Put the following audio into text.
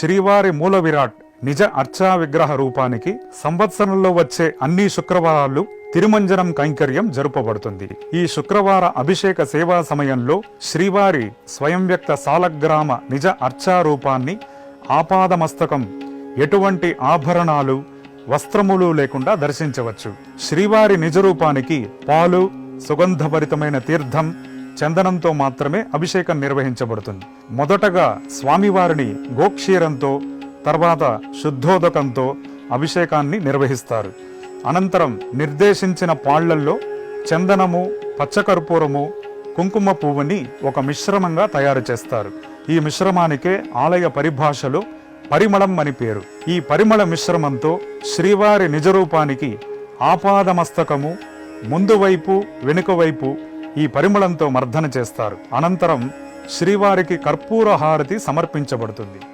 శ్రీవారి మూల విరాట్ నిజ అర్చా విగ్రహ రూపానికి సంవత్సరంలో వచ్చే అన్ని శుక్రవారాలు తిరుమంజనం కైంకర్యం జరుపబడుతుంది. ఈ శుక్రవార అభిషేక సేవా సమయంలో శ్రీవారి స్వయం వ్యక్త సాలగ్రామ నిజ అర్చా రూపాన్ని ఆపాదమస్తకం ఎటువంటి ఆభరణాలు వస్త్రములు లేకుండా దర్శించవచ్చు. శ్రీవారి నిజ రూపానికి పాలు, సుగంధభరితమైన తీర్థం, చందనంతో మాత్రమే అభిషేకం నిర్వహించబడుతుంది. మొదటగా స్వామివారిని గోక్షీరంతో, తర్వాత శుద్ధోదకంతో అభిషేకాన్ని నిర్వహిస్తారు. అనంతరం నిర్దేశించిన పాళ్లల్లో చందనము, పచ్చకర్పూరము, కుంకుమ పువ్వుని ఒక మిశ్రమంగా తయారు చేస్తారు. ఈ మిశ్రమానికే ఆలయ పరిభాషలో పరిమళం అని పేరు. ఈ పరిమళ మిశ్రమంతో శ్రీవారి నిజరూపానికి ఆపాదమస్తకము, ముందు వైపు, వెనుక వైపు ఈ పరిమళంతో మర్దన చేస్తారు. అనంతరం శ్రీవారికి కర్పూర హారతి సమర్పించబడుతుంది.